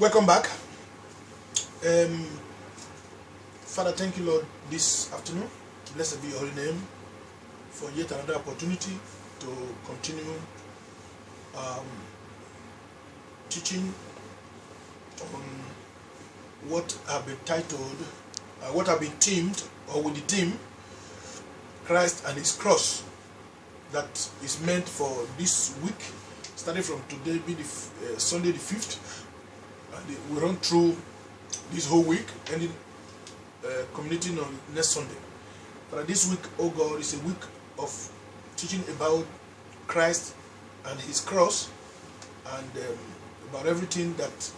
Welcome back. Father, thank you, Lord, this afternoon. Blessed be your holy name for yet another opportunity to continue teaching on what have been titled, what have been themed, or with the theme, Christ and His Cross. That is meant for this week, starting from today, be the Sunday the 5th. And we run through this whole week, ending community on next Sunday. But this week, oh God, is a week of teaching about Christ and His cross, and about everything that,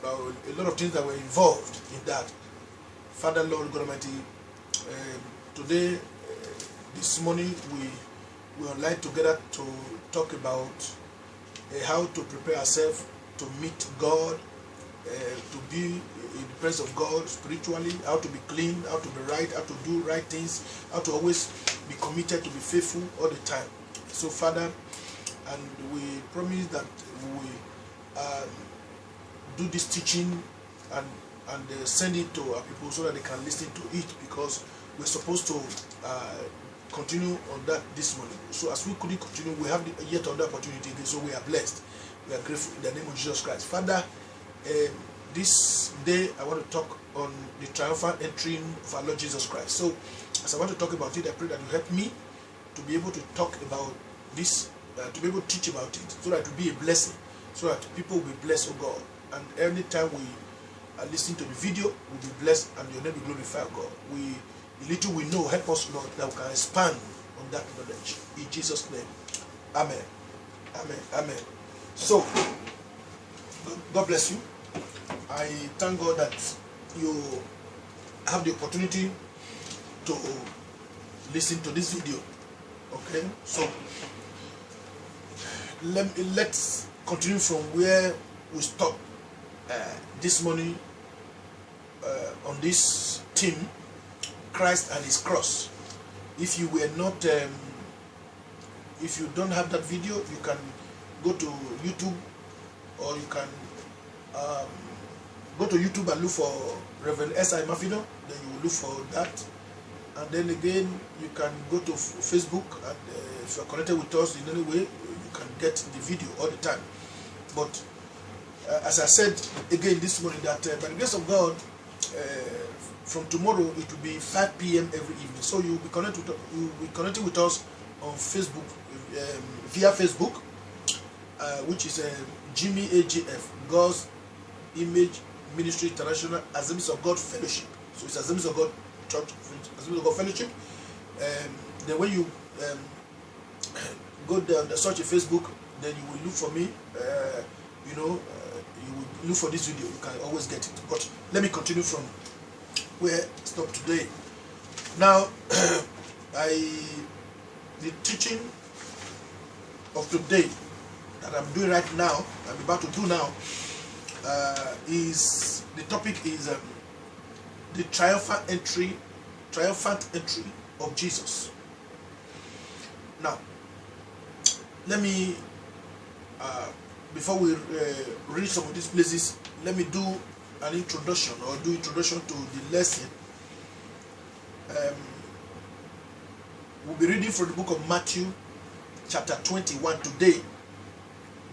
about a lot of things that were involved in that. Father, Lord God Almighty, today, this morning, we are like together to talk about how to prepare ourselves to meet God, to be in the presence of God spiritually, how to be clean, how to be right, how to do right things, how to always be committed to be faithful all the time. So, Father, and we promise that we do this teaching and send it to our people so that they can listen to it, because we're supposed to continue on that this morning. So as we couldn't continue, we have yet another opportunity again, so we are blessed. We are grateful in the name of Jesus Christ. Father, this day I want to talk on the triumphant entry of our Lord Jesus Christ. So as I want to talk about it, I pray that you help me to be able to talk about this, to be able to teach about it, so that it will be a blessing, so that people will be blessed, oh God. And every time we are listening to the video, we'll be blessed and your name will glorify, God. The little we know, help us, Lord, that we can expand on that knowledge. In Jesus' name. Amen. Amen. Amen. So, God bless you. I thank God that you have the opportunity to listen to this video. Okay? So, let's continue from where we stopped this morning on this theme, Christ and His cross. If you were not, if you don't have that video, you can go to YouTube, or you can go to YouTube and look for Reverend S.I. Mafido. Then you will look for that, and then again you can go to Facebook, and if you are connected with us in any way, you can get the video all the time. But as I said again this morning, that by the grace of God, from tomorrow it will be 5 p.m. every evening. So you'll be connected with us on Facebook, via Facebook, which is Jimmy AGF, God's Image Ministry International Assemblies of God Fellowship. So it's Assemblies of God Church, Assemblies of God Fellowship. Then when you go there, search in Facebook, then you will look for me. You will look for this video. You can always get it. But let me continue from where I stopped today. Now, the teaching of today that I'm doing right now, I'm about to do now, is the topic is the triumphant entry of Jesus. Now, let me before we read some of these places, let me do an introduction, or do introduction to the lesson. We'll be reading from the book of Matthew chapter 21 today,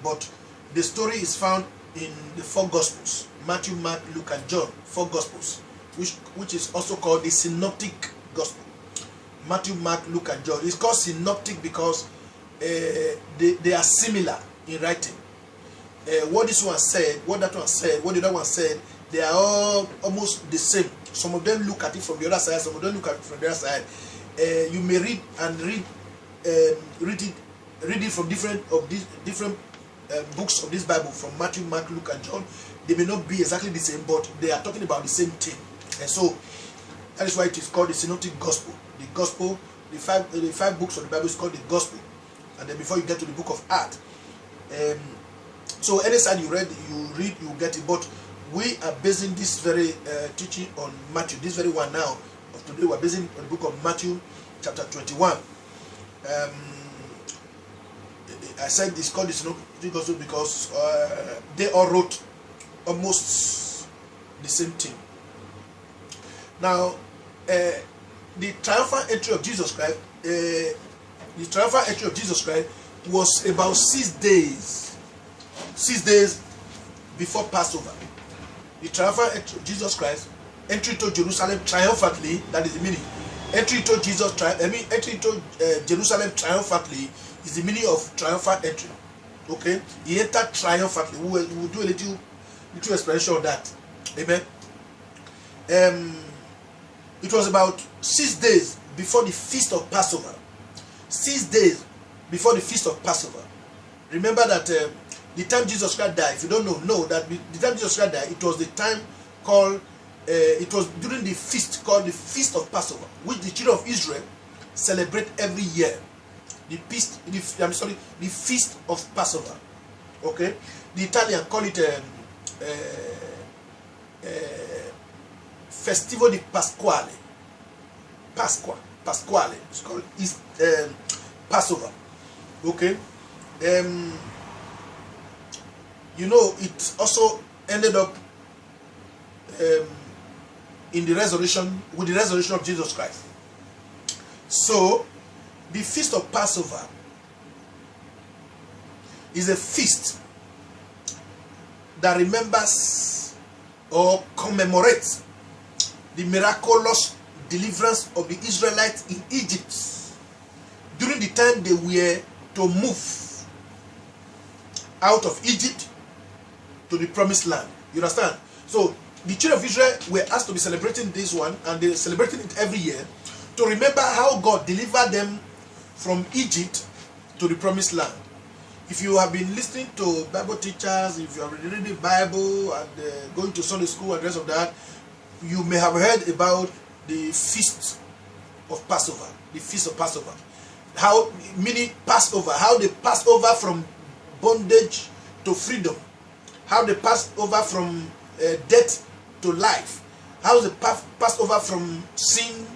but the story is found in the 4 Gospels: Matthew, Mark, Luke, and John. 4 Gospels, which is also called the Synoptic Gospel. Matthew, Mark, Luke, and John. It's called Synoptic because they are similar in writing. What this one said, what that one said, what the other one said, they are all almost the same. Some of them look at it from the other side, some of them look at it from the other side. You may read it from different books of this Bible, from Matthew, Mark, Luke, and John. They may not be exactly the same, but they are talking about the same thing. And so that is why it is called the Synoptic Gospel. The Gospel, the five books of the Bible is called the Gospel. And then before you get to the book of Acts, so any side you read, you get it. But we are basing this very teaching on Matthew. This very one now of today, we are basing on the book of Matthew, chapter 21. I said it's called the Synoptic Gospel because they all wrote almost the same thing. Now, the triumphal entry of Jesus Christ, was about 6 days. 6 days before Passover. The triumphal entry of Jesus Christ, entry to Jerusalem triumphantly, that is the meaning. Entry to Jerusalem triumphantly is the meaning of triumphal entry. Okay? He entered triumphantly. We will do a little explanation of that. Amen. It was about 6 days before the feast of Passover. 6 days before the feast of Passover. Remember that the time Jesus Christ died, if you don't know that the time Jesus Christ died, it was the time called, it was during the feast called the Feast of Passover, which the children of Israel celebrate every year. The Feast of Passover. Okay? The Italian call it Festivo di Pasquale. Pasquale. It's called Passover. Okay? You know, it also ended up in the resurrection, with the resurrection of Jesus Christ. So, the Feast of Passover is a feast that remembers or commemorates the miraculous deliverance of the Israelites in Egypt during the time they were to move out of Egypt to the promised land. You understand? So the children of Israel were asked to be celebrating this one, and they're celebrating it every year to remember how God delivered them from Egypt to the promised land. If you have been listening to Bible teachers, if you have been reading the Bible and going to Sunday school and the rest of that, you may have heard about the Feast of Passover. The Feast of Passover. How, meaning Passover, how they passed over from bondage to freedom. How they passed over from death to life. How they passed over from sin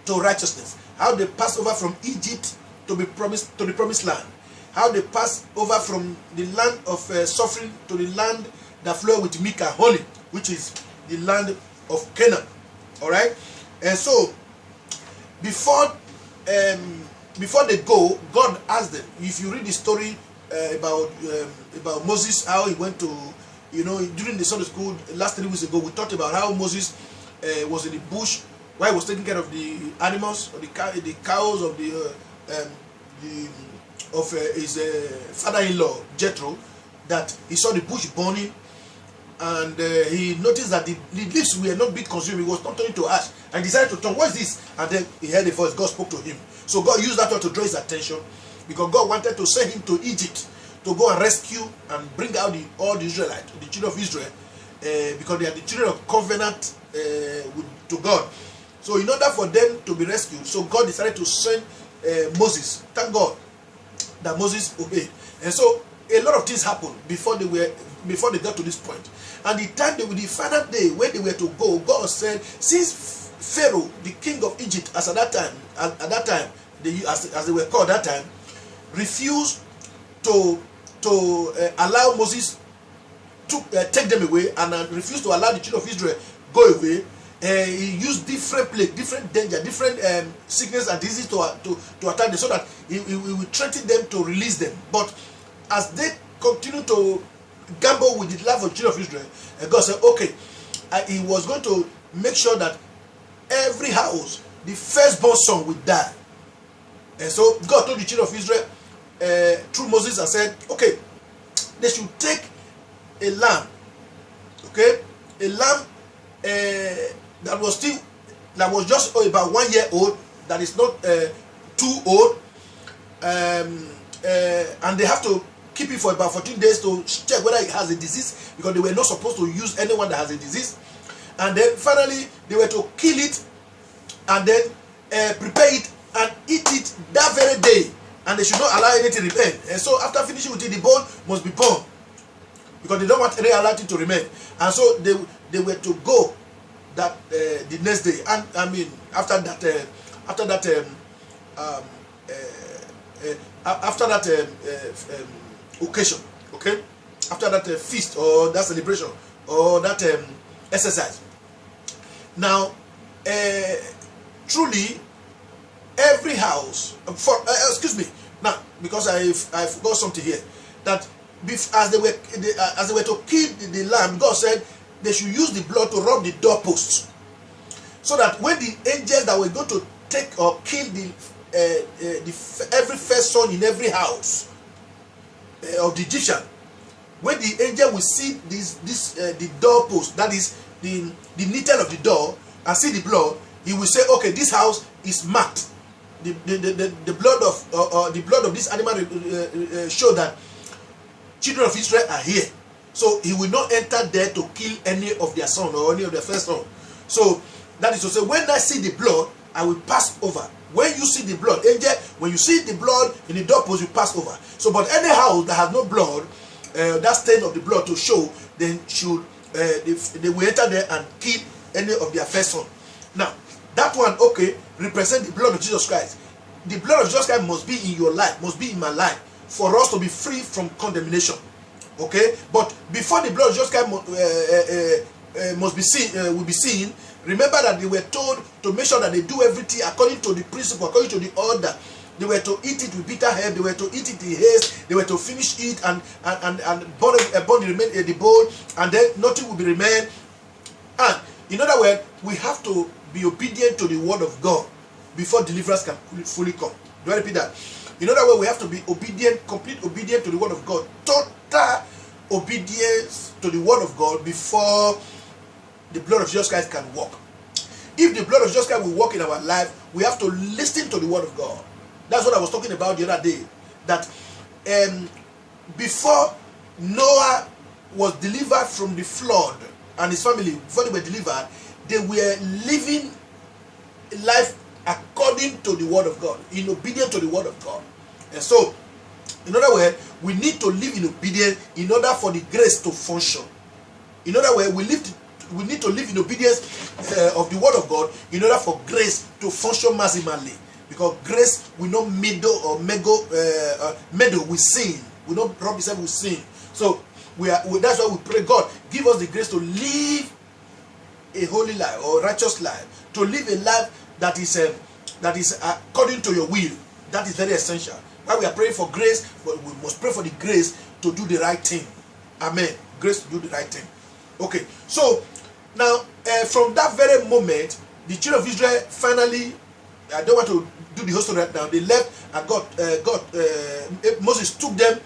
to righteousness. How they passed over from Egypt to the promised land. How they passed over from the land of suffering to the land that flowed with milk and honey, which is the land of Canaan. All right, and so before they go, God asked them. If you read the story about Moses, how he went to, you know, during the Sunday school last 3 weeks ago, we talked about how Moses was in the bush while he was taking care of the animals, or the cows of his father-in-law Jethro, that he saw the bush burning, and he noticed that the leaves were not being consumed. It was not turning to ash, and he decided to turn. What is this? And then he heard a voice. God spoke to him. So God used that to draw his attention, because God wanted to send him to Egypt to go and rescue and bring out all the Israelites, the children of Israel, because they are the children of covenant to God. So in order for them to be rescued, so God decided to send Moses. Thank God that Moses obeyed. And so a lot of things happened before they got to this point. And the final day when they were to go, God said, since Pharaoh, the king of Egypt, as they were called that time, refused to allow Moses to take them away, and refused to allow the children of Israel go away. He used different plague, different danger, different sickness and disease to attack them, so that he will threaten them to release them. But as they continue to gamble with the life of the children of Israel, God said, okay, he was going to make sure that every house, the firstborn son will die. And so God told the children of Israel through Moses and said, okay, they should take a lamb, okay, a lamb that was just about 1 year old, that is not too old, and they have to keep it for about 14 days to check whether it has a disease, because they were not supposed to use anyone that has a disease. And then finally they were to kill it and then prepare it and eat it that very day, and they should not allow anything to remain. And so after finishing with it, the bone must be burned, because they don't want any other thing to remain. And so they were to go that the next day, and I mean after that occasion, okay, after that feast or that celebration or that exercise. Now, truly, every house, excuse me, now, because I forgot something here, that as they were to kill the lamb, God said they should use the blood to rub the doorposts, so that when the angels that were going to take or kill every first son in every house of the Egyptian, when the angel will see the doorpost, that is the lintel of the door, and see the blood, he will say, okay, this house is marked. The blood of this animal show that children of Israel are here. So he will not enter there to kill any of their son or any of their first son. So that is to say, when I see the blood, I will pass over. When you see the blood, angel, when you see the blood in the doorpost, you pass over. So, but any house that has no blood, that stain of the blood to show, then should they will enter there and kill any of their first son. Now, that one, okay, represent the blood of Jesus Christ. The blood of Jesus Christ must be in your life, must be in my life, for us to be free from condemnation. Okay, but before the blood of Jesus Christ must be seen, will be seen. Remember that they were told to make sure that they do everything according to the principle, according to the order. They were to eat it with bitter herb. They were to eat it in haste. They were to finish it and burn the bowl, and then nothing will be remain. And in other words, we have to be obedient to the word of God before deliverance can fully come. Do I repeat that? In other words, we have to be obedient, complete obedient to the word of God. Total obedience to the word of God before the blood of Jesus Christ can work. If the blood of Jesus Christ will work in our life, we have to listen to the word of God. That's what I was talking about the other day. That before Noah was delivered from the flood and his family, before they were delivered, they were living life according to the word of God, in obedience to the word of God. And so, in other words, we need to live in obedience in order for the grace to function. In other words, we need to live in obedience of the word of God in order for grace to function maximally. Because grace will not meddle with sin. Will not rub itself with sin. So that's why we pray, God, give us the grace to live a holy life or righteous life, to live a life that is according to your will. That is very essential. While we are praying for grace, but we must pray for the grace to do the right thing. Amen. Grace to do the right thing. Okay. So now, from that very moment, the children of Israel finally, I don't want to do the whole story right now. They left, and Moses took them,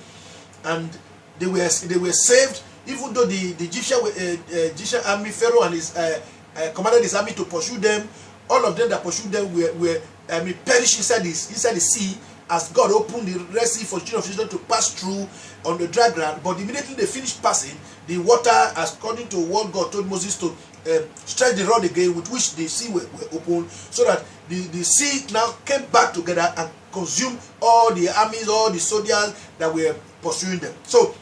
and they were saved. Even though the Egyptian army, Pharaoh and his commanded his army to pursue them, all of them that pursued them were perished inside the sea, as God opened the Red Sea for the children of Israel to pass through on the dry ground. But immediately they finished passing, the water, according to what God told Moses, to stretch the rod again, with which the sea were opened, so that the sea now came back together and consumed all the armies, all the soldiers that were pursuing them. So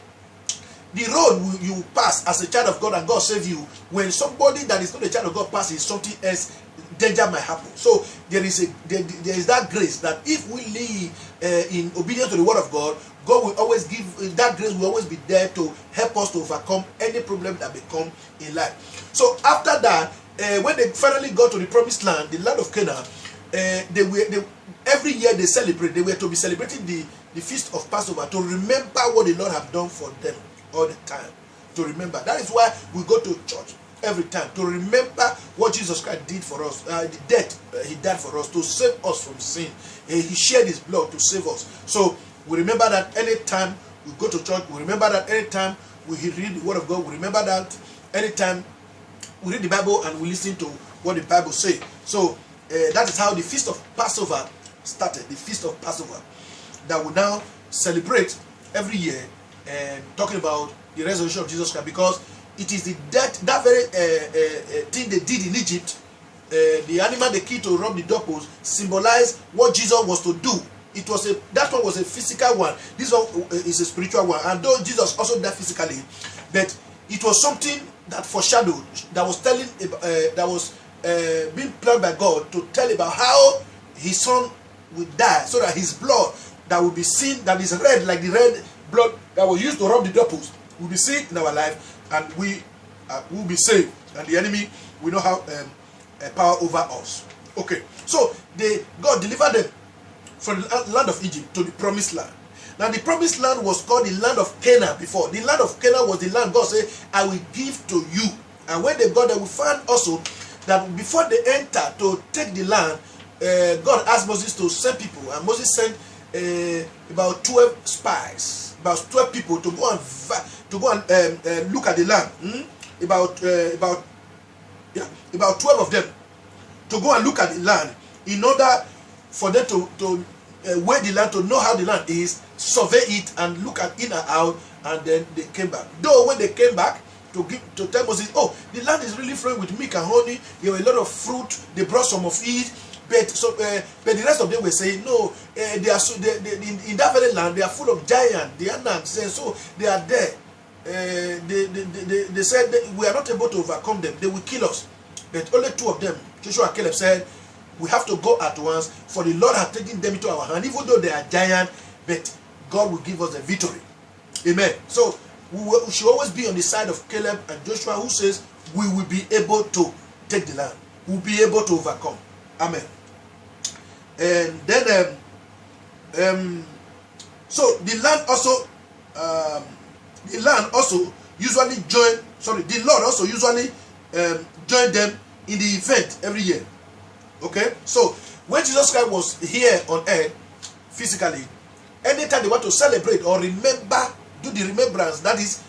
the road you pass as a child of God and God save you, when somebody that is not a child of God passes, something else, danger might happen. So there is that grace that if we live in obedience to the word of God, God will always give, that grace will always be there to help us to overcome any problem that may come in life. So after that, when they finally got to the promised land, the land of Canaan, every year they celebrate. They were to be celebrating the feast of Passover, to remember what the Lord have done for them all the time. To remember. That is why we go to church every time, to remember what Jesus Christ did for us, the death he died for us, to save us from sin. He shed his blood to save us. So we remember that anytime we go to church, we remember that anytime we read the word of God, we remember that anytime we read the Bible and we listen to what the Bible says. So that is how the feast of Passover started, the feast of Passover, that we now celebrate every year, and talking about the resurrection of Jesus Christ, because it is the death, that very thing they did in Egypt, the animal they killed to rub the doorpost, symbolized what Jesus was to do. That one was a physical one. This one is a spiritual one. And though Jesus also died physically, but it was something that foreshadowed, that was telling, that was being planned by God to tell about how his son would die, so that his blood that will be seen, that is red, like the red blood that was used to rub the doorpost, will be seen in our life, and we will be saved, and the enemy will not have power over us. Okay, so God delivered them from the land of Egypt to the promised land. Now the promised land was called the land of Canaan before. The land of Canaan was the land God said, I will give to you. And when they got there, we found also that before they enter to take the land, God asked Moses to send people, and Moses sent about 12 spies, about 12 people to go and look at the land. About 12 of them to go and look at the land in order for them to weigh the land, to know how the land is, survey it, and look at in and out, and then they came back. Though when they came back to tell Moses, oh, the land is really flowing with milk and honey, there were a lot of fruit, they brought some of it, but the rest of them were saying, no, in that very land they are full of giants, the Anaks, and so they are there. They said we are not able to overcome them, they will kill us. But only 2 of them, Joshua and Caleb, said, we have to go at once, for the Lord has taken them into our hand, even though they are giants, but God will give us the victory. Amen. So we should always be on the side of Caleb and Joshua, who says we will be able to take the land, we will be able to overcome. Amen. And then so the land also usually the Lord also usually join them in the event every year. Okay, so when Jesus Christ was here on earth physically, anytime they want to celebrate or remember, do the remembrance, that is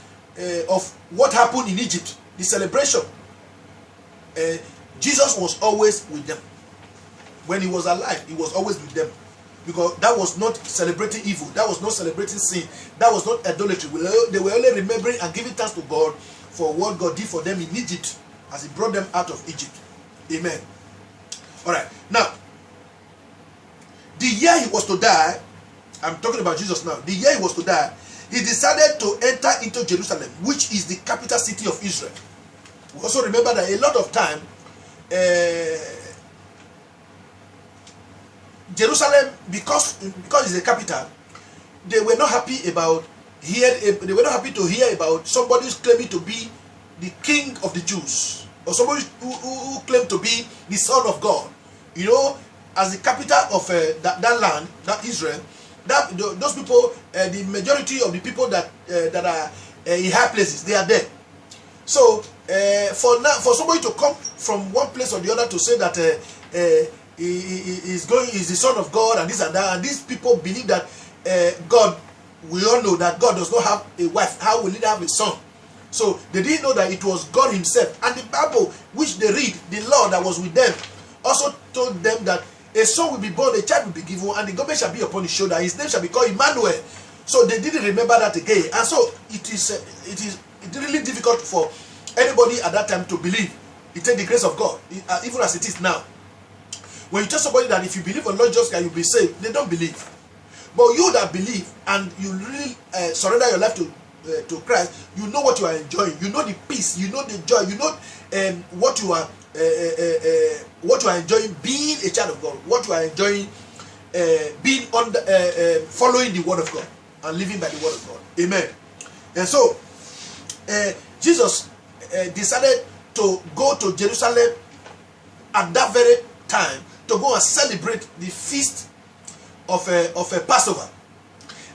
of what happened in Egypt, the celebration, Jesus was always with them. When he was alive, he was always with them, because that was not celebrating evil, that was not celebrating sin, that was not idolatry. They were only remembering and giving thanks to God for what God did for them in Egypt as he brought them out of Egypt. Amen. All right, now the year he was to die, I'm talking about Jesus now, the year he was to die, he decided to enter into Jerusalem, which is the capital city of Israel. We also remember that a lot of time Jerusalem, because it's the capital, they were not happy about they were not happy to hear about somebody who's claiming to be the king of the Jews, or somebody who claimed to be the son of God. You know, as the capital of that land, that Israel, those people, the majority of the people that are in high places, they are there. So for somebody to come from one place or the other to say that he's the son of God and this and that, and these people believe that God, we all know that God does not have a wife. How will he have a son? So they didn't know that it was God himself. And the Bible which they read, the Lord that was with them, also told them that a son will be born, a child will be given, and the government shall be upon his shoulder. His name shall be called Emmanuel. So they didn't remember that again. And so it is really difficult for anybody at that time to believe. It takes the grace of God, even as it is now. When you tell somebody that if you believe on Lord Jesus Christ, you'll be saved, they don't believe. But you that believe and you really surrender your life to Christ, you know what you are enjoying. You know the peace. You know the joy. You know what you are enjoying being a child of God. What you are enjoying being following the word of God and living by the word of God. Amen. And so Jesus decided to go to Jerusalem at that very time to go and celebrate the feast of a Passover.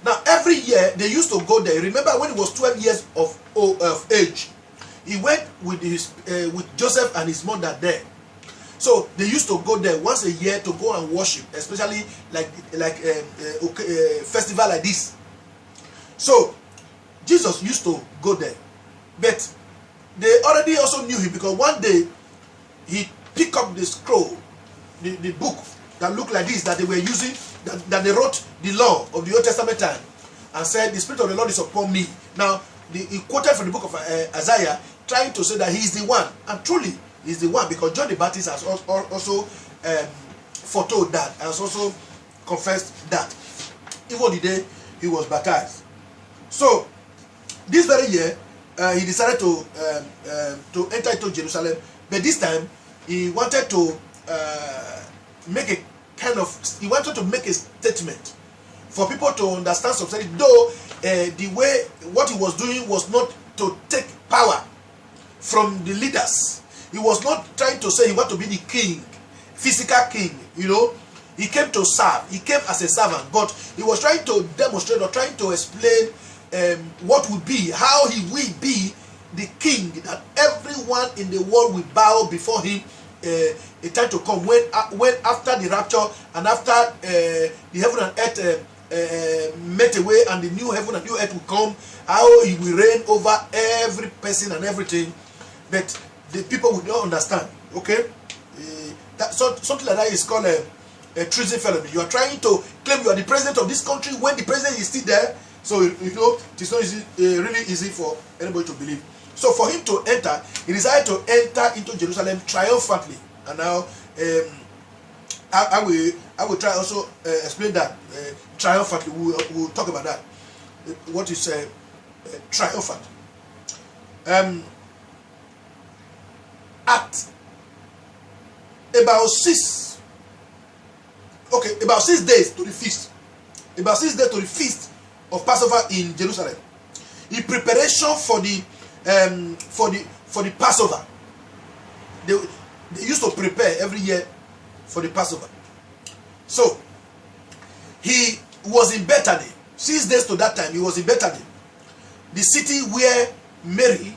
Now every year they used to go there. Remember when he was 12 years of age, he went with Joseph and his mother there. So they used to go there once a year to go and worship, especially like a festival like this. So Jesus used to go there, but they already also knew him, because one day he picked up the scroll, the book that looked like this, that they were using, that they wrote the law of the Old Testament time, and said, the Spirit of the Lord is upon me. Now he quoted from the book of Isaiah, trying to say that he is the one, and truly he is the one, because John the Baptist has also foretold that, has also confessed that, even the day he was baptized. So this very year he decided to enter into Jerusalem, but this time he wanted to make a statement for people to understand something, though what he was doing was not to take power, from the leaders. He was not trying to say he wanted to be the king, physical king, you know. He came to serve. He came as a servant, but he was trying to demonstrate or trying to explain what would be, how he will be the king, that everyone in the world will bow before him. A time to come when after the rapture and after the heaven and earth met away and the new heaven and new earth will come, how he will reign over every person and everything. But the people will not understand. Okay, something like that is called a treason felony. You are trying to claim you are the president of this country when the president is still there. So you know it is not easy, really easy for anybody to believe. So for him to enter, he decided to enter into Jerusalem triumphantly. And now I will try also explain that triumphantly. We'll talk about that. What is triumphant? At about 6 days to the feast. About 6 days to the feast of Passover in Jerusalem. In preparation for the Passover. They used to prepare every year for the Passover. So he was in Bethany. 6 days to that time, he was in Bethany, the city where Mary,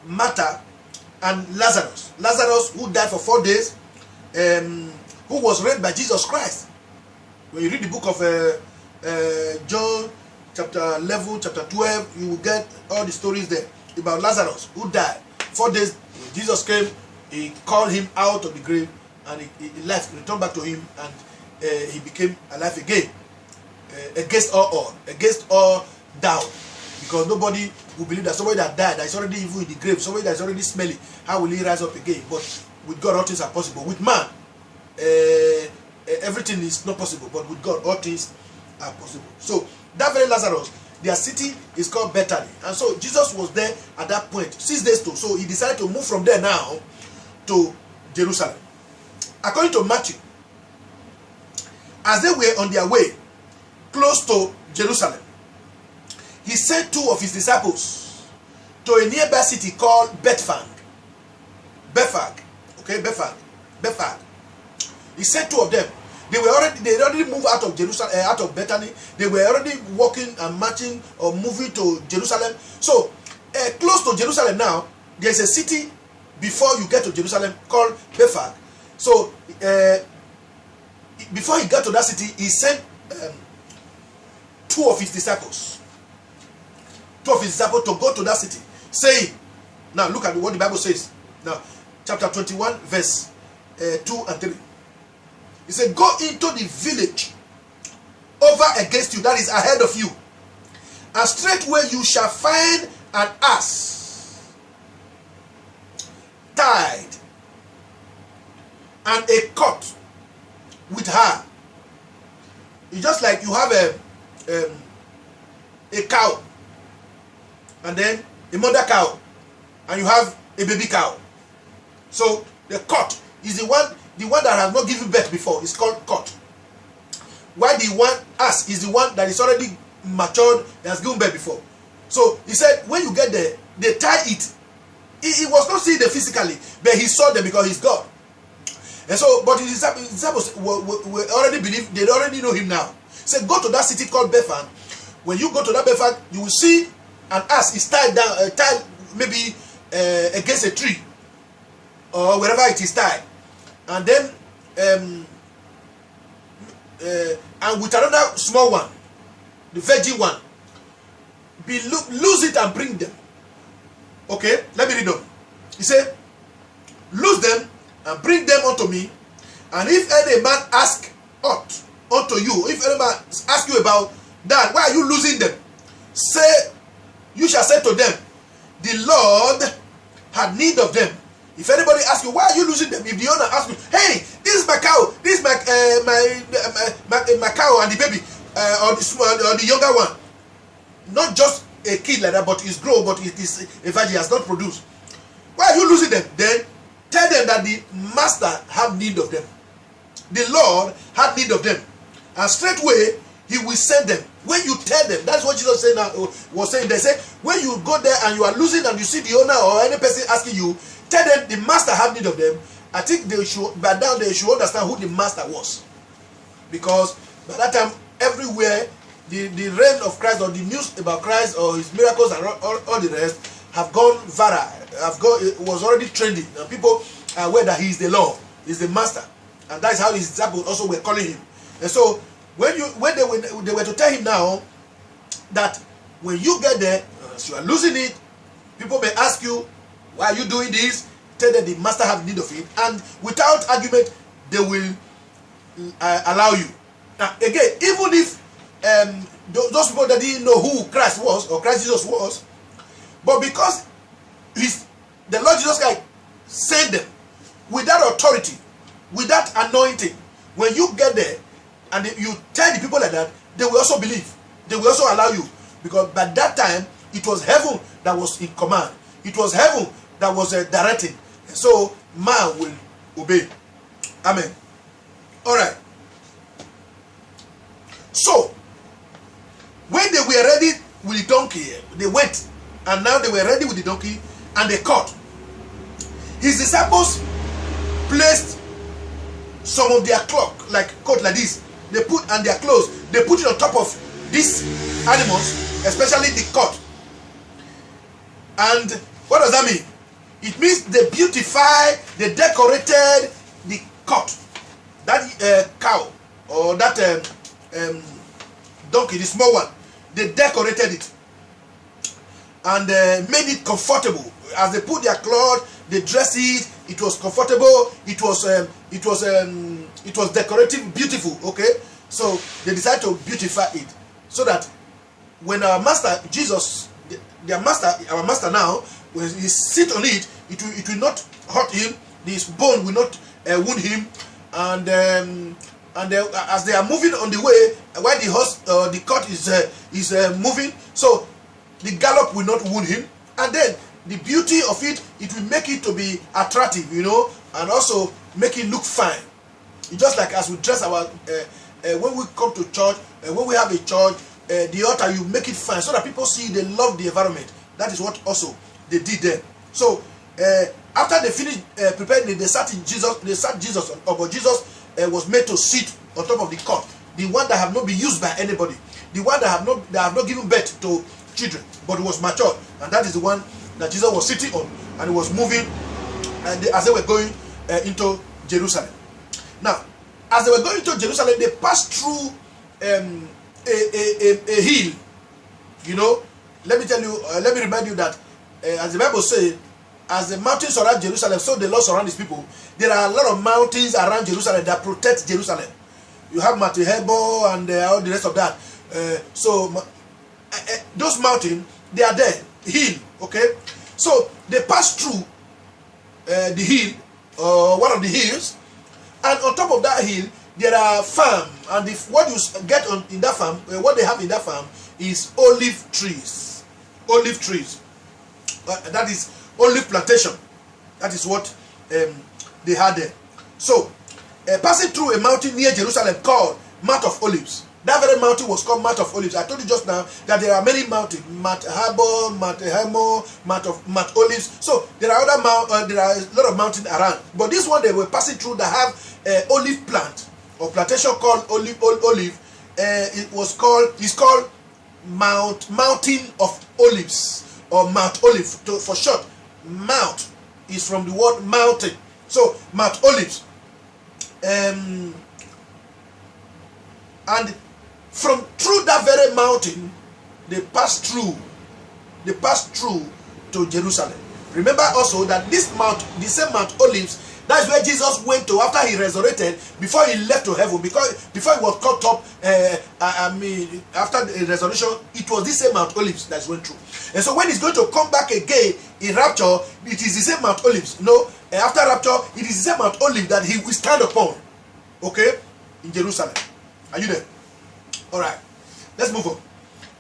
Martha, and Lazarus, who died for 4 days, who was raised by Jesus Christ. When you read the book of John, chapter 11, chapter 12, you will get all the stories there about Lazarus, who died. 4 days, Jesus came, he called him out of the grave, and he left, returned back to him, and he became alive again. Against all odds, against all doubt. Because nobody will believe that somebody that died, that is already evil in the grave, somebody that is already smelly, how will he rise up again? But with God, all things are possible. With man, everything is not possible, but with God, all things are possible. So, that very Lazarus, their city is called Bethany. And so, Jesus was there at that point, 6 days to. So, he decided to move from there now to Jerusalem. According to Matthew, as they were on their way close to Jerusalem, he sent 2 of his disciples to a nearby city called Bethphage. Okay, Bethphage. He sent 2 of them. They already moved out of Jerusalem, out of Bethany. They were already walking and marching or moving to Jerusalem. So, close to Jerusalem now, there's a city before you get to Jerusalem called Bethphage. So, before he got to that city, he sent 2 of his disciples. 2 of his disciples to go to that city, saying, now look at what the Bible says. Now, chapter 21, verse 2 and 3. He said, go into the village over against you, that is ahead of you, and straightway you shall find an ass tied, and a cot with her. It's just like you have a cow, and then a mother cow, and you have a baby cow. So the cot is the one that has not given birth before. It's called cot. While the one ass is the one that is already matured, that has given birth before. So he said, when you get there, they tie it. He was not seeing them physically, but he saw them because he's God. And so, but his disciples were already believe, they already know him now. He said, go to that city called Bethphage. When you go to that Bethphage, you will see an ass is tied down, tied maybe against a tree or wherever it is tied, and then and with another small one, the virgin one, lose it and bring them. Okay, let me read on. He said, lose them and bring them unto me, and if any man ask aught unto you, if any man ask you about that, why are you losing them? Say, you shall say to them, the Lord had need of them. If anybody asks you, why are you losing them? If the owner asks you, hey, this is my cow, this is my cow and the baby, or the younger one, not just a kid like that, but it's grown, but it is a virgin, has not produced. Why are you losing them? Then tell them that the master had need of them. The Lord had need of them. And straightway he will send them. When you tell them, that's what Jesus said now, was saying. They say, when you go there and you are losing and you see the owner or any person asking you, tell them the master have need of them. I think they should, by now they should understand who the master was. Because by that time, everywhere, the reign of Christ or the news about Christ or his miracles and all the rest have gone viral. It was already trending. And people are aware that he is the Lord, he is the master. And that is how his disciples also were calling him. And so, when they were to tell him now that when you get there, as you are losing it, people may ask you, why are you doing this? Tell them the master have need of it. And without argument, they will allow you. Now, again, even if those people that didn't know who Christ was or Christ Jesus was, but because the Lord Jesus Christ sent them with that authority, with that anointing, when you get there and you tell the people like that, they will also believe. They will also allow you. Because by that time, it was heaven that was in command. It was heaven that was directing. So, man will obey. Amen. Alright. So, when they were ready with the donkey, they went. And now they were ready with the donkey and they caught. His disciples placed some of their cloth, like coat like this. They put, and their clothes, they put it on top of these animals, especially the coat. And what does that mean? It means they beautified, they decorated the coat. That cow or that donkey, the small one, they decorated it and made it comfortable. As they put their cloth, they dressed it. It was comfortable. It was decorative, beautiful. Okay, so they decided to beautify it so that when our master Jesus, our master now, when he sit on it, it will not hurt him. This bone will not wound him, and as they are moving on the way, while the horse, the cart is moving, so the gallop will not wound him, and then the beauty of it will make it to be attractive, you know, and also make it look fine. It's just like as we dress our when we come to church, when we have a church, the altar, you make it fine so that people see they love the environment. That is what also they did there. So after they finished preparing, they sat Jesus on, but Jesus was made to sit on top of the cot, the one that have not been used by anybody, the one that have not given birth to children, but was matured, and that is the one that Jesus was sitting on, and he was moving, and as they were going into Jerusalem. Now, as they were going to Jerusalem, they passed through a hill. You know, let me tell you, let me remind you that as the Bible says, as the mountains surround Jerusalem, so the Lord surrounds his people. There are a lot of mountains around Jerusalem that protect Jerusalem. You have Mount Hebor and all the rest of that. So those mountains, they are there, hill. Okay, so they passed through the hill, one of the hills, and on top of that hill there are farm, and what you get in that farm, what they have in that farm is olive trees. Olive trees. That is olive plantation. That is what they had there. So passing through a mountain near Jerusalem called Mount of Olives. That very mountain was called Mount of Olives. I told you just now that there are many mountains: Mount Habor, Mount Hermon, Mount Olives. So there are there are a lot of mountains around. But this one they were passing through that have olive plant or plantation called olive. It's called Mountain of Olives or Mount Olive for short. Mount is from the word mountain. So Mount Olives. And from through that very mountain, they passed through to Jerusalem. Remember also that this mount, the same Mount Olives, that's where Jesus went to after he resurrected, before he left to heaven, because before he was caught up, after the resurrection, it was this same Mount Olives that he went through. And so when he's going to come back again in rapture, it is the same Mount Olives. No, after rapture, it is the same Mount Olive that he will stand upon. Okay, in Jerusalem. Are you there? Alright, let's move on.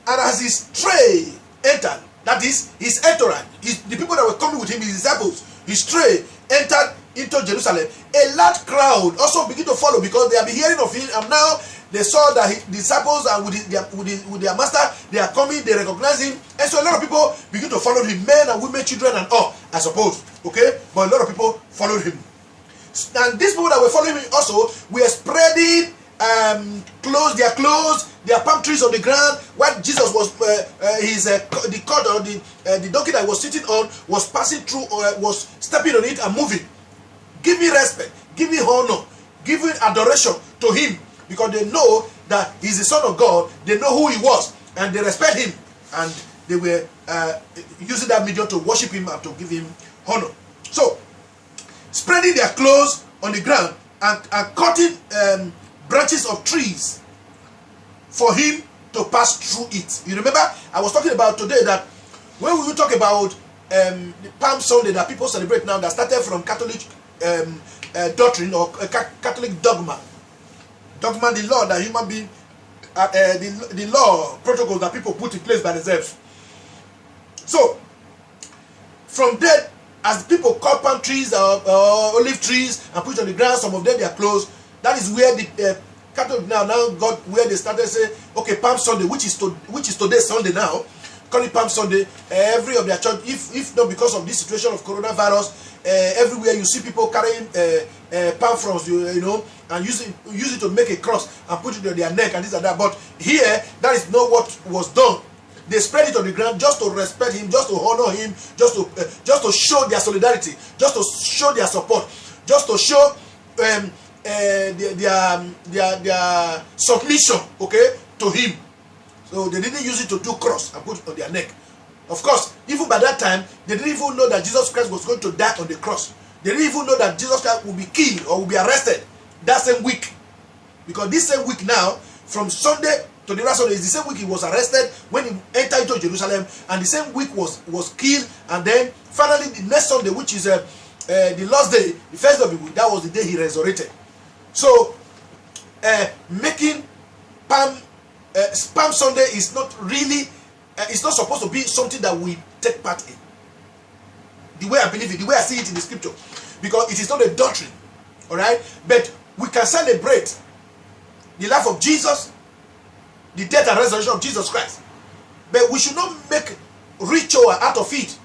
And as his train entered, that is his entourage, the people that were coming with him, his disciples, his train entered into Jerusalem, a large crowd also began to follow because they have been hearing of him, and now They saw that his disciples and with their master, they are coming, they recognize him. And so a lot of people begin to follow him, men and women, children and all, I suppose. Okay? But a lot of people followed him. And these people that were following him also were spreading their clothes, their palm trees on the ground. What Jesus was, the cart or the donkey that he was sitting on was passing through, was stepping on it and moving, giving respect, giving honor, giving adoration to him, because they know that he's the Son of God. They know who he was, and they respect him, and they were using that medium to worship him and to give him honor. So, spreading their clothes on the ground and cutting branches of trees for him to pass through it. You remember, I was talking about today that when we will talk about the Palm Sunday that people celebrate now, that started from Catholic doctrine or Catholic dogma. Dogma, the law that human being, the law protocols that people put in place by themselves. So, from there, as people cut palm trees or olive trees and put on the ground, some of them they are closed. That is where the Catholic now got where they started saying, okay, Palm Sunday, which is today's Sunday now, call it Palm Sunday. Every of their church, if not because of this situation of coronavirus, everywhere you see people carrying palm fronds, you know, and use it to make a cross and put it on their neck and this and that. But here, that is not what was done. They spread it on the ground just to respect him, just to honor him, just to show their solidarity, just to show their support, just to show their submission, okay, to him. So they didn't use it to do cross and put it on their neck. Of course, even by that time, they didn't even know that Jesus Christ was going to die on the cross. They didn't even know that Jesus Christ would be killed or would be arrested that same week. Because this same week now, from Sunday to the last Sunday, is the same week he was arrested when he entered into Jerusalem, and the same week was killed, and then finally the next Sunday, which is the last day, the first of the week, that was the day he resurrected. So, making Palm Sunday is not really, it's not supposed to be something that we take part in. The way I believe it, the way I see it in the scripture, because it is not a doctrine, all right? But we can celebrate the life of Jesus, the death and resurrection of Jesus Christ. But we should not make ritual out of it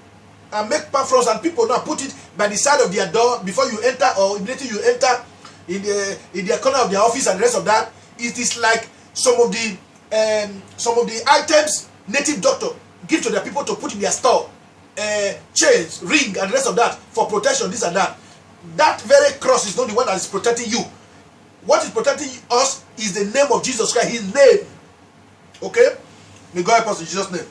and make palm fronds and people now put it by the side of their door before you enter, or immediately you enter in the corner of their office and the rest of that. It is like some of the items native doctor give to their people to put in their store, chains, ring, and the rest of that for protection, this and that. That very cross is not the one that is protecting you. What is protecting us is the name of Jesus Christ, his name. Okay? May God help us in Jesus' name.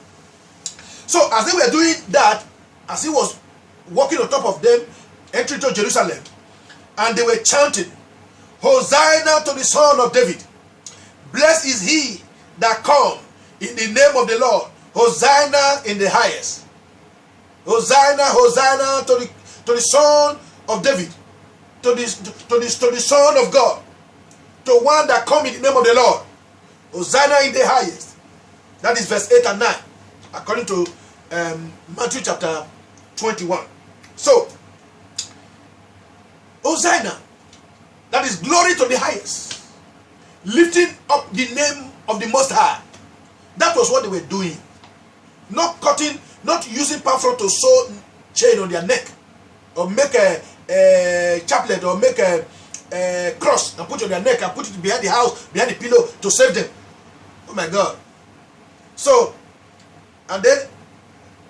So, as they were doing that, as he was walking on top of them, entering to Jerusalem, and they were chanting, Hosanna to the Son of David. Blessed is he that come in the name of the Lord. Hosanna in the highest. Hosanna, Hosanna to the Son of David. To the Son of God. To one that come in the name of the Lord. Hosanna in the highest. That is verse 8 and 9. According to Matthew chapter 21. So, Hosanna. That is glory to the highest. Lifting up the name of the Most High. That was what they were doing. Not cutting, not using palm frond to sew chain on their neck, or make a chaplet, or make a cross and put it on their neck and put it behind the house, behind the pillow to save them. Oh my God. So, and then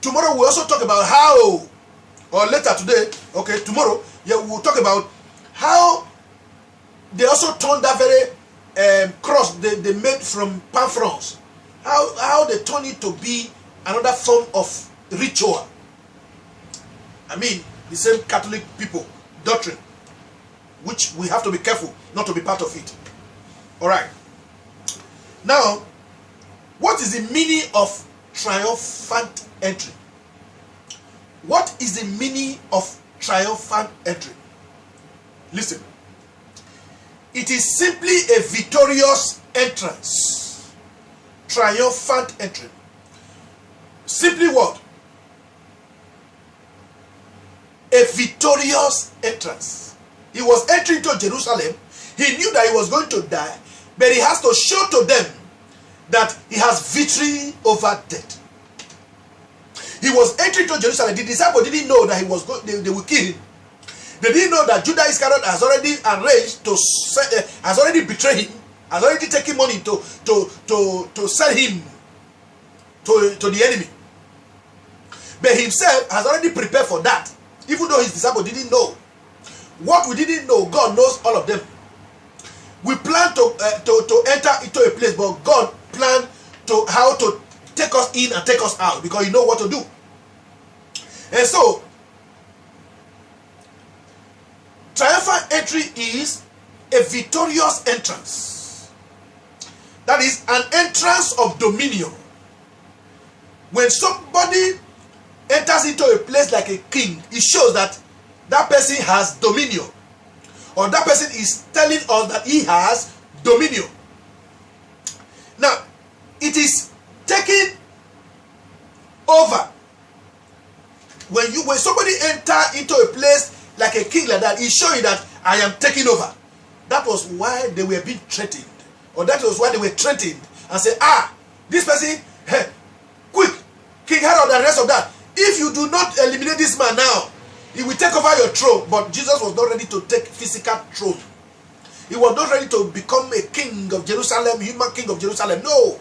tomorrow we'll also talk about how, or later today, okay, tomorrow, yeah, we'll talk about how they also turned that very cross they made from palm fronds. How they turned it to be another form of ritual. I mean, the same Catholic people doctrine, which we have to be careful not to be part of it. All right. Now, what is the meaning of triumphant entry? What is the meaning of triumphant entry? Listen. It is simply a victorious entrance. Triumphant entry. Simply what? A victorious entrance. He was entering to Jerusalem. He knew that he was going to die, But he has to show to them that he has victory over death. He was entering to Jerusalem. The disciples didn't know that he was they will kill him. They didn't know that Judas Iscariot has already arranged has already betrayed him, has already taken money to sell him to the enemy. But himself has already prepared for that, even though his disciples didn't know. What we didn't know, God knows all of them. We plan to enter into a place, but God planned how to take us in and take us out, because He knows what to do. And so, triumphant entry is a victorious entrance. That is an entrance of dominion. When somebody enters into a place like a king, it shows that that person has dominion, or that person is telling us that he has dominion. Now, it is taking over. When somebody enter into a place like a king like that, he's showing that I am taking over. That was why they were being threatened, or that was why they were threatened and say, this person, hey, quick, King Herod and the rest of that. If you do not eliminate this man now, he will take over your throne. But Jesus was not ready to take physical throne. He was not ready to become a king of Jerusalem, human king of Jerusalem. No.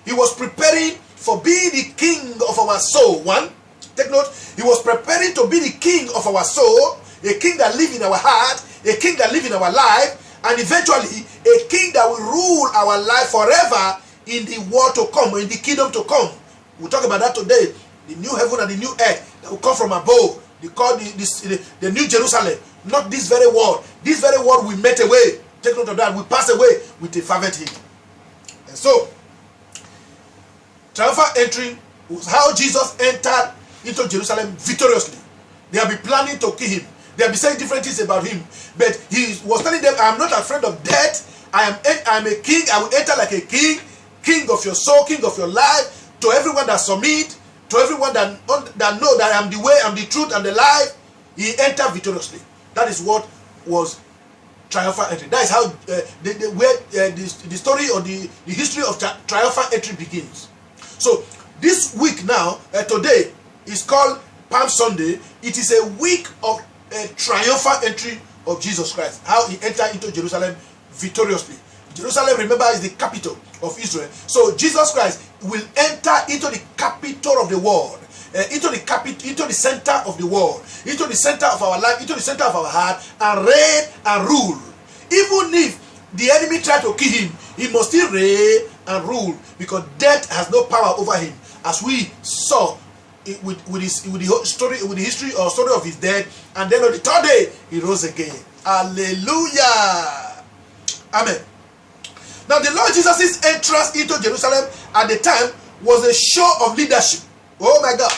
He was preparing for being the king of our soul. One, take note, he was preparing to be the king of our soul, a king that lives in our heart, a king that lives in our life, and eventually a king that will rule our life forever in the world to come, in the kingdom to come. We'll talk about that today. The new heaven and the new earth that will come from above. They call the new Jerusalem. Not this very world. This very world we melt away. Take note of that. We pass away with a fervent heat. And so, triumphant entry was how Jesus entered into Jerusalem victoriously. They have been planning to kill him. They have been saying different things about him. But he was telling them, I am not afraid of death. I am a king. I will enter like a king. King of your soul, king of your life. To everyone that submit, to everyone that know that I am the way, I am the truth, and the life, he entered victoriously. That is what was triumphant entry. That is how the story or the history of triumphant entry begins. So this week now, today, is called Palm Sunday. It is a week of triumphant entry of Jesus Christ. How he entered into Jerusalem victoriously. Jerusalem, remember, is the capital of Israel. So Jesus Christ will enter into the capital of the world, into the center of the world, into the center of our life, into the center of our heart, and reign and rule. Even if the enemy tried to kill him, he must still reign and rule, because death has no power over him, as we saw with the history or story of his death. And then on the third day, he rose again. Hallelujah. Amen. Now, the Lord Jesus' entrance into Jerusalem at the time was a show of leadership. Oh my God.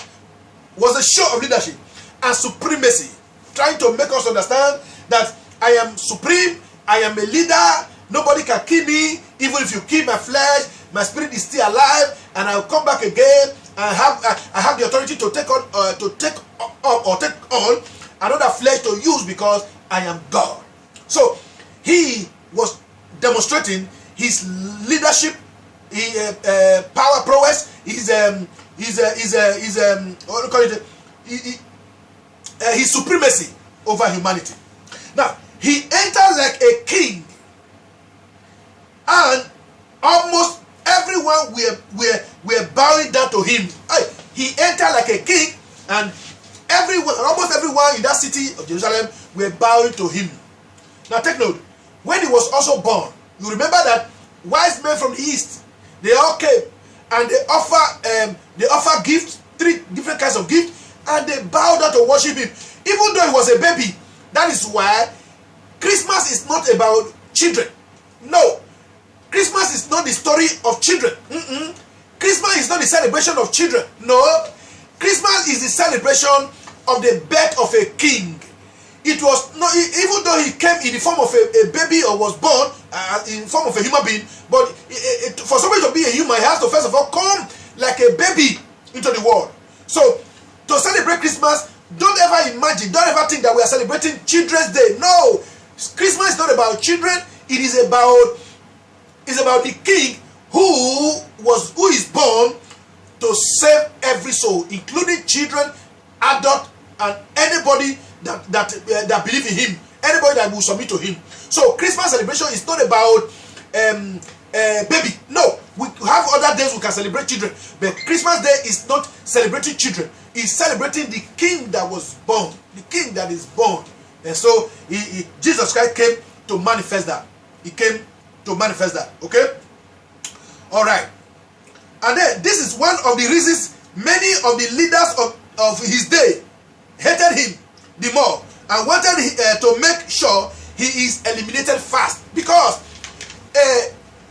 Was a show of leadership and supremacy. Trying to make us understand that I am supreme, I am a leader, nobody can kill me. Even if you kill my flesh, my spirit is still alive, and I'll come back again. I have the authority to take on another flesh to use, because I am God. So he was demonstrating his leadership, power, prowess, his supremacy over humanity. Now, he entered like a king, and almost everyone were bowing down to him. He entered like a king, and almost everyone in that city of Jerusalem were bowing to him. Now take note, when he was also born, you remember that wise men from the east, they all came and they offer gifts, 3 different kinds of gifts, and they bowed down to worship him, even though he was a baby. That is why Christmas is not about children. No, Christmas is not the story of children. Christmas is not the celebration of children. No, Christmas is the celebration of the birth of a king. It was not, even though he came in the form of a baby, or was born in the form of a human being, but for somebody to be a human, he has to first of all come like a baby into the world. So, to celebrate Christmas, don't ever imagine, don't ever think that we are celebrating Children's Day. No, Christmas is not about children. It is about It's about the king who is born to save every soul, including children, adults, and anybody that believe in him, anybody that will submit to him. So Christmas celebration is not about baby. No, we have other days we can celebrate children, but Christmas Day is not celebrating children. It's celebrating the king that was born, the king that is born. And so Jesus Christ came to manifest that. He came to manifest that. Okay? All right. And then this is one of the reasons many of the leaders of his day hated him the more and wanted to make sure he is eliminated fast. Because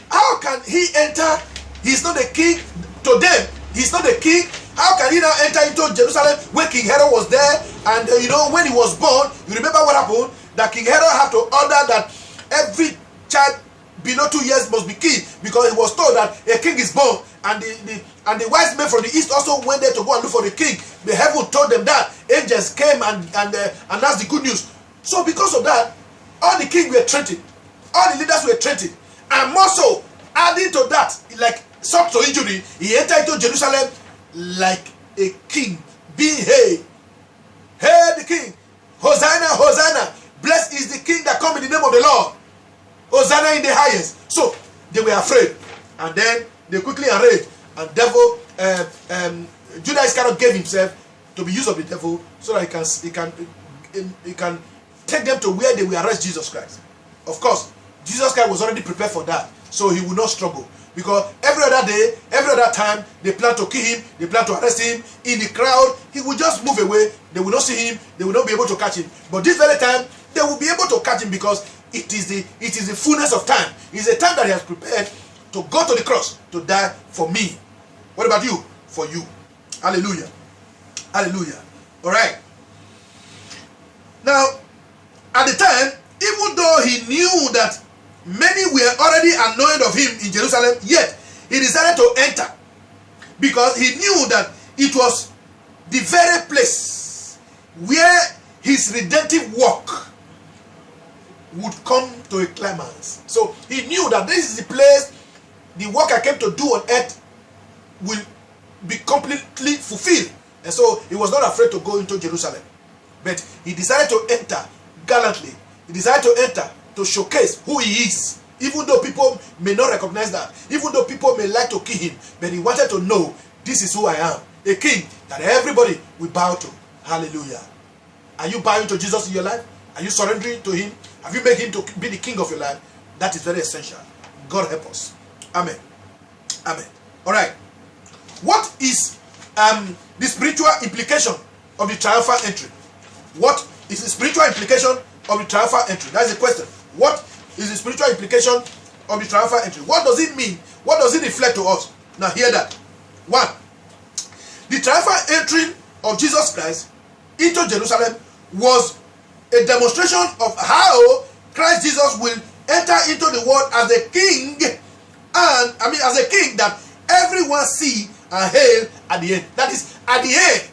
how can he enter? He's not the king to them. He's not the king. How can he now enter into Jerusalem when King Herod was there? And when he was born, you remember what happened? That King Herod had to order that every child below 2 years must be king, because he was told that a king is born. And the wise men from the east also went there to go and look for the king. The heaven told them that. Angels came and announced the good news. So because of that, all the kings were threatened. All the leaders were threatened. And more so, adding to that, like salt to injury, he entered into Jerusalem like a king, being hailed. Hail the king. Hosanna, Hosanna. Blessed is the king that comes in the name of the Lord. Hosanna in the highest. So they were afraid. And then they quickly enraged. And devil, Judas Iscariot gave himself to be used of the devil so that he can take them to where they will arrest Jesus Christ. Of course, Jesus Christ was already prepared for that. So he would not struggle. Because every other day, every other time, they plan to kill him, they plan to arrest him. In the crowd, he will just move away. They will not see him, they will not be able to catch him. But this very time, they will be able to catch him, because it is the fullness of time. It's a time that he has prepared to go to the cross, to die for me. What about you? For you. Hallelujah. Hallelujah. Alright. Now, at the time, even though he knew that many were already annoyed of him in Jerusalem, yet he decided to enter, because he knew that it was the very place where his redemptive work would come to a climax. So he knew that this is the place the work I came to do on earth will be completely fulfilled. And so he was not afraid to go into Jerusalem. But he decided to enter gallantly. He decided to enter to showcase who he is. Even though people may not recognize that. Even though people may like to kill him. But he wanted to know, this is who I am. A king that everybody will bow to. Hallelujah. Are you bowing to Jesus in your life? Are you surrendering to him? Have you made him to be the king of your life? That is very essential. God help us. Amen. Amen. Alright. What is the spiritual implication of the triumphal entry? What is the spiritual implication of the triumphal entry? That is the question. What is the spiritual implication of the triumphal entry? What does it mean? What does it reflect to us? Now hear that. 1. The triumphal entry of Jesus Christ into Jerusalem was a demonstration of how Christ Jesus will enter into the world as a king, and as a king that everyone see and hail at the end. That is, at the end,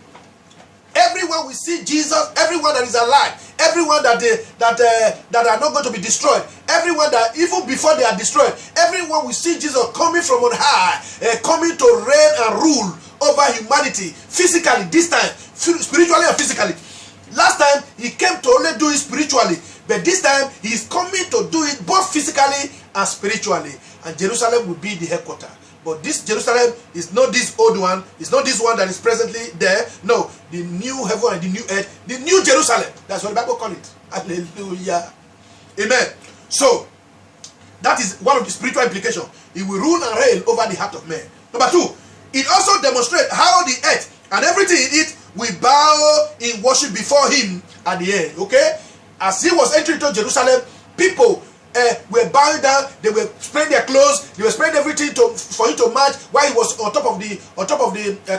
everyone will see Jesus. Everyone that is alive, everyone that are not going to be destroyed, everyone that even before they are destroyed, everyone will see Jesus coming from on high, coming to reign and rule over humanity physically. This time, spiritually and physically. Last time he came to only do it spiritually, but this time he is coming to do it both physically and spiritually. And Jerusalem will be the headquarters. But this Jerusalem is not this old one. It's not this one that is presently there. No, the new heaven and the new earth, the new Jerusalem. That's what the Bible calls it. Hallelujah. Amen. So, that is one of the spiritual implications. He will rule and reign over the heart of man. Number 2, it also demonstrates how the earth and everything in it will bow in worship before him at the end. Okay? As he was entering to Jerusalem, people were bowing down. They were spreading their clothes. They were spreading everything for him to march while he was on top of the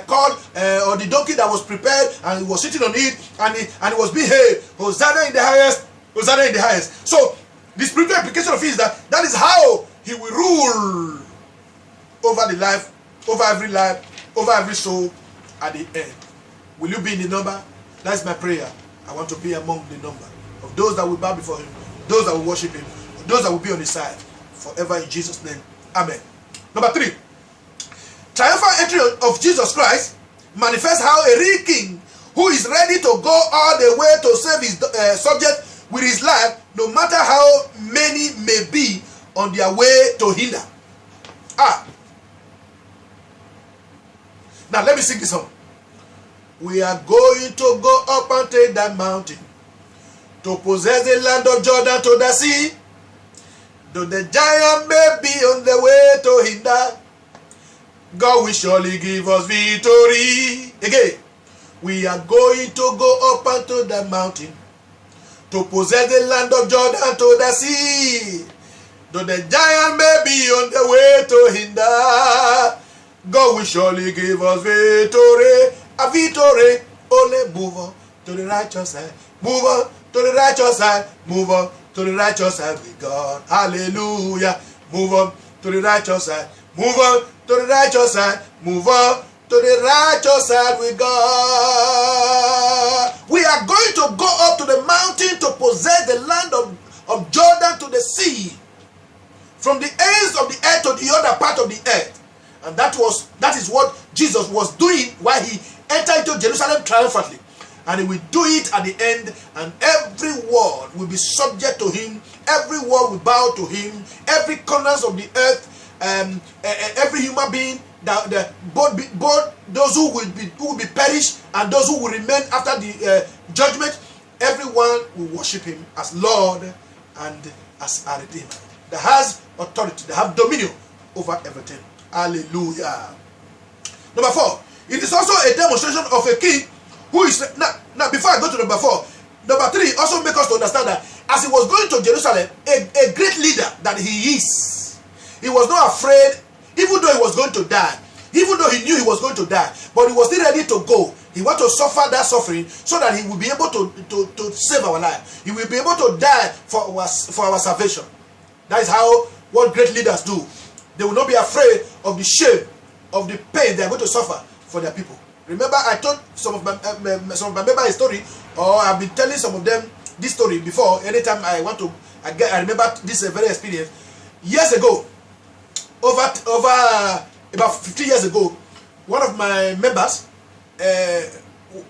cart or the donkey that was prepared, and he was sitting on it, and he was being hailed, Hosanna in the highest, Hosanna in the highest. So the spiritual implication of it is that is how he will rule over the life, over every life, over every soul at the end. Will you be in the number? That's my prayer. I want to be among the number of those that will bow before him, those that will worship him, those that will be on his side forever in Jesus' name. Amen. Number 3. Triumphal entry of Jesus Christ manifests how a real king who is ready to go all the way to save his subject with his life, no matter how many may be on their way to hinder. Now let me sing this song. We are going to go up and take that mountain, to possess the land of Jordan to the sea. Though the giant may be on the way to hinder, God will surely give us victory. Again, we are going to go up onto the mountain, to possess the land of Jordan to the sea. Though the giant may be on the way to hinder, God will surely give us victory. A victory. Only move on to the righteous side. Move on to the righteous side. Move on to the righteous side with God. Hallelujah. Move on to the righteous side. Move on to the righteous side. Move on to the righteous side with God. We are going to go up to the mountain to possess the land of Jordan to the sea. From the ends of the earth to the other part of the earth. And that is what Jesus was doing while he entered into Jerusalem triumphantly. And he will do it at the end, and every word will be subject to him. Every word will bow to him. Every corners of the earth, every human being, both those who will be perished and those who will remain after the judgment, everyone will worship him as Lord and as a Redeemer. That has authority, they have dominion over everything. Hallelujah. Number 4, it is also a demonstration of a king who is now before I go to number 4, number 3 also make us to understand that as he was going to Jerusalem, a great leader that he is, he was not afraid, even though he was going to die, even though he knew he was going to die, but he was still ready to go. He wanted to suffer that suffering so that he will be able to save our life. He will be able to die for our salvation. That is what great leaders do. They will not be afraid of the shame, of the pain they are going to suffer for their people. Remember, I told some of my members a story, or I've been telling some of them this story before. Anytime I remember this very experience. Years ago, over about 15 years ago, one of my members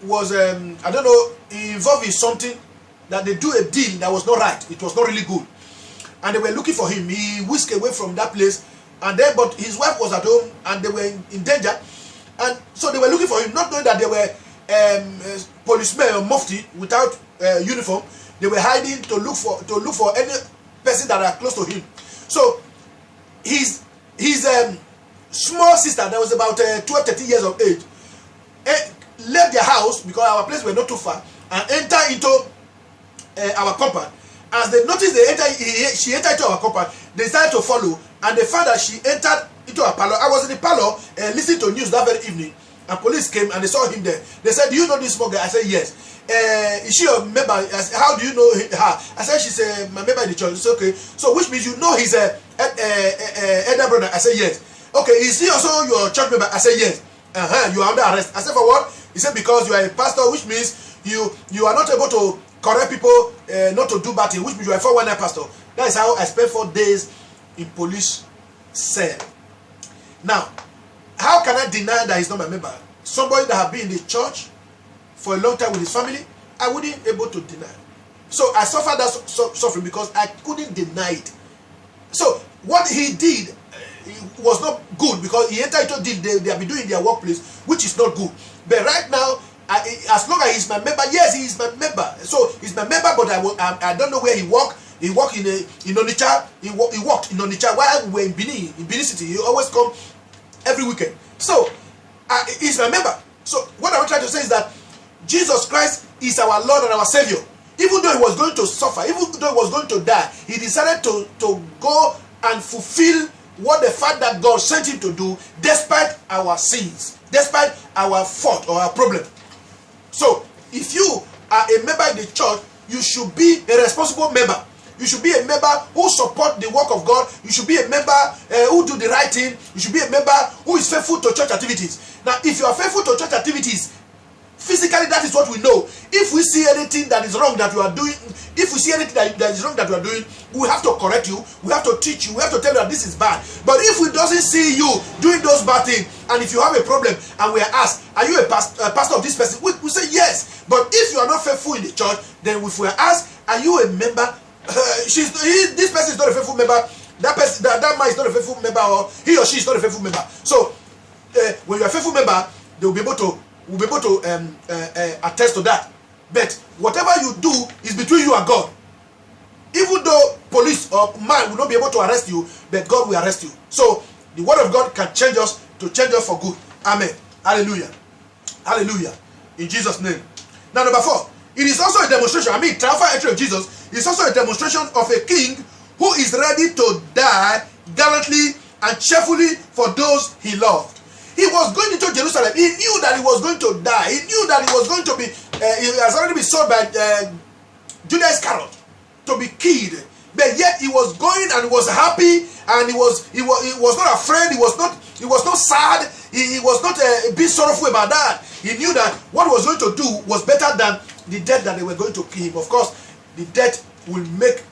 was, I don't know, involved in something that they do a deal that was not right. It was not really good. And they were looking for him. He whisked away from that place. And then, but his wife was at home and they were in danger. And so they were looking for him, not knowing that they were policemen or mufti without uniform. They were hiding to look for any person that are close to him. So his small sister that was about 12-13 years of age left their house because our place were not too far and entered into our compound. As they noticed she entered into our compound, they decided to follow, and they found that she entered into a parlor. I was in the parlor listening to news that very evening, and police came and they saw him there. They said, "Do you know this small girl?" I said, "Yes." Is she a member? I said, "How do you know her?" I said, "She's my member in the church." It's okay. So which means you know his elder brother? I said, "Yes." Okay, is he also your church member? I said, "Yes." You are under arrest. I said, "For what?" He said, "Because you are a pastor, which means you are not able to correct people not to do bad things, which means you are a 419 pastor." That is how I spent 4 days in police cell. Now, how can I deny that he's not my member? Somebody that have been in the church for a long time with his family, I wouldn't be able to deny. So I suffered that suffering because I couldn't deny it. So what he did was not good because he entered into deal they have been doing in their workplace, which is not good. But right now, as long as he's my member, yes, he is my member. So he's my member, but I don't know where he worked. He worked in Onitsha. He worked in Onitsha while we were in Benin City. He always come every weekend. So he's my member. So what I'm trying to say is that Jesus Christ is our Lord and our Savior. Even though he was going to suffer, even though he was going to die, he decided to go and fulfill what the fact that God sent him to do, despite our sins, despite our fault or our problem. So if you are a member in the church, you should be a responsible member. You should be a member who support the work of God. You should be a member who do the right thing. You should be a member who is faithful to church activities. Now, if you are faithful to church activities, physically, that is what we know. if we see anything that is wrong that you are doing, if we see anything that is wrong that you are doing, we have to correct you, we have to teach you, we have to tell you that this is bad. But if we doesn't see you doing those bad things, and if you have a problem and we are asked, are you a pastor of this person? We say yes. But if you are not faithful in the church, then if we are asked, are you a member? This person is not a faithful member. That person, that man is not a faithful member, or he or she is not a faithful member. So when you are a faithful member, they will be able to attest to that. But whatever you do is between you and God. Even though police or man will not be able to arrest you, but God will arrest you. So the word of God can change us to change us for good. Amen. Hallelujah. Hallelujah. In Jesus' name. Now, number 4. It is also a demonstration. Triumphal entry of Jesus is also a demonstration of a king who is ready to die gallantly and cheerfully for those he loved. He was going into Jerusalem. He knew that he was going to die. He knew that he was going to be, he has already been sold by Judas Iscariot to be killed. But yet he was going and he was happy, and he was not afraid. He was not sad. He was not a bit sorrowful about that. He knew that what he was going to do was better than the death that they were going to kill him. Of course, the death will make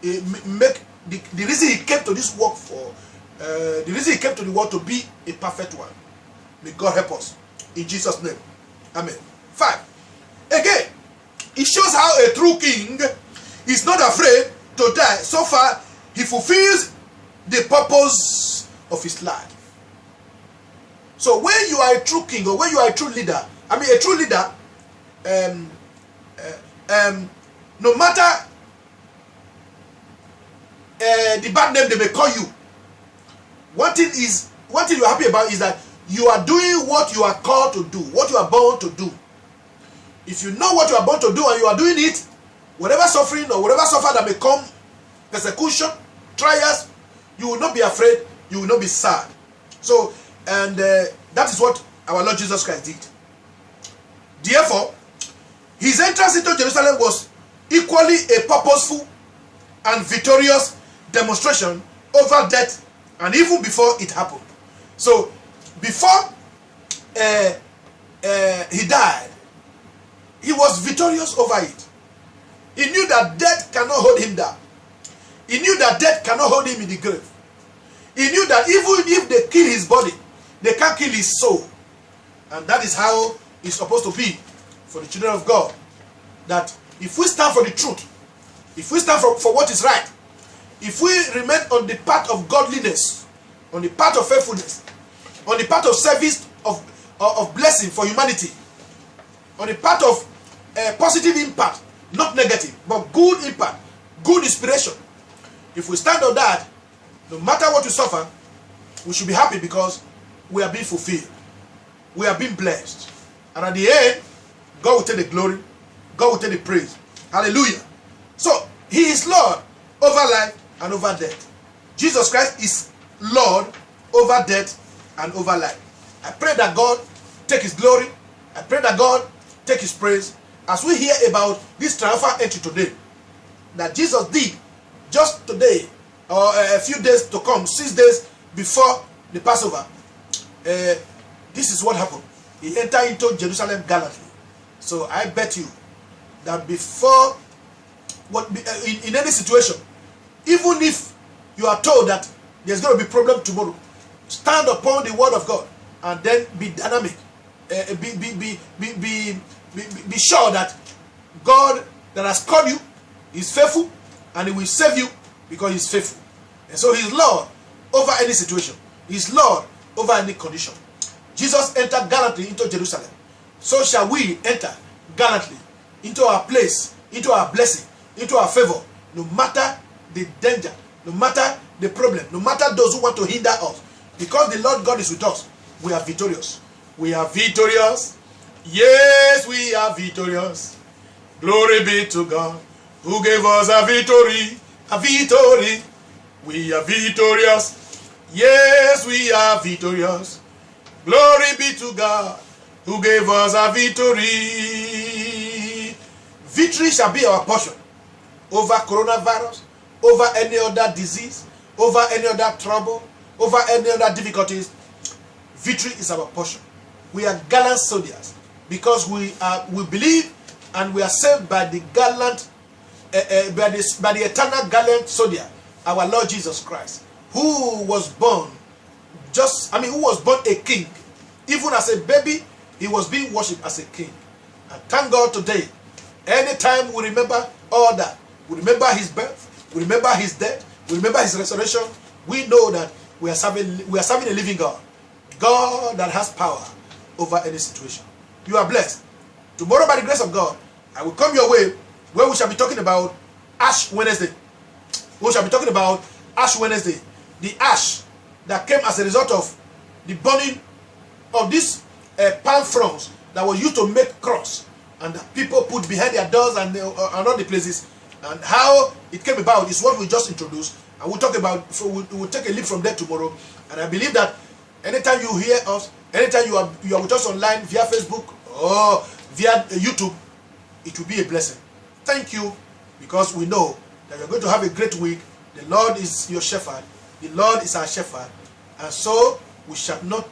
the reason he came to this work for. The reason he came to the world to be a perfect one. May God help us. In Jesus' name. Amen. 5. Again, it shows how a true king is not afraid to die. So far, he fulfills the purpose of his life. So when you are a true king, or when you are a true leader, a true leader, no matter the bad name they may call you, one thing you're happy about is that you are doing what you are called to do, what you are born to do. If you know what you are born to do and you are doing it, whatever suffering or whatever suffer that may come, persecution, trials, you will not be afraid, you will not be sad. So, and that is what our Lord Jesus Christ did. Therefore, his entrance into Jerusalem was equally a purposeful and victorious demonstration over death, and even before it happened. So, before he died, he was victorious over it. He knew that death cannot hold him down. He knew that death cannot hold him in the grave. He knew that even if they kill his body, they can't kill his soul. And that is how it's supposed to be for the children of God. That if we stand for the truth, if we stand for what is right, if we remain on the path of godliness, on the path of faithfulness, on the path of service, of blessing for humanity, on the path of positive impact, not negative, but good impact, good inspiration. If we stand on that, no matter what we suffer, we should be happy because we are being fulfilled. We are being blessed. And at the end, God will take the glory. God will take the praise. Hallelujah. So, he is Lord over life and over death. Jesus Christ is Lord over death and over life. I pray that God take his glory. I pray that God take his praise. As we hear about this triumphal entry today, that Jesus did just today, or a few days to come, 6 days before the Passover, this is what happened. He entered into Jerusalem gallantly. So I bet you that before, in any situation, even if you are told that there's going to be problem tomorrow, stand upon the word of God and then be dynamic. Be sure that God that has called you is faithful, and he will save you because he's faithful. And so he's Lord over any situation. He's Lord over any condition. Jesus entered gallantly into Jerusalem. So shall we enter gallantly into our place, into our blessing, into our favor, no matter the danger, no matter the problem, no matter those who want to hinder us. Because the Lord God is with us, we are victorious. We are victorious. Yes, we are victorious. Glory be to God who gave us a victory. A victory. We are victorious. Yes, we are victorious. Glory be to God who gave us a victory. Victory shall be our portion over coronavirus, over any other disease, over any other trouble, over any other difficulties. Victory is our portion. We are gallant soldiers. because we believe and we are saved by the gallant, by the eternal gallant soldier, our Lord Jesus Christ, who was born who was born a king. Even as a baby, he was being worshipped as a king. And thank God today, anytime we remember all that, we remember his birth, we remember his death, we remember his resurrection, we know that we are serving a living God. God that has power over any situation. You are blessed. Tomorrow, by the grace of God, I will come your way where we shall be talking about Ash Wednesday. We shall be talking about Ash Wednesday. The ash that came as a result of the burning of these palm fronds that were used to make cross, and that people put behind their doors and all the places, and how it came about is what we just introduced, and we'll talk about. So we'll take a leap from there tomorrow. And I believe that anytime you hear us, anytime you are with us online via Facebook or via YouTube, it will be a blessing. Thank you, because we know that you're going to have a great week. The Lord is your shepherd. The Lord is our shepherd, and so we shall not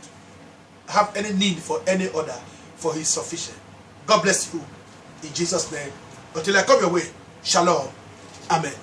have any need for any other, for he is sufficient. God bless you in Jesus' name. Until I come your way, shalom. Amen.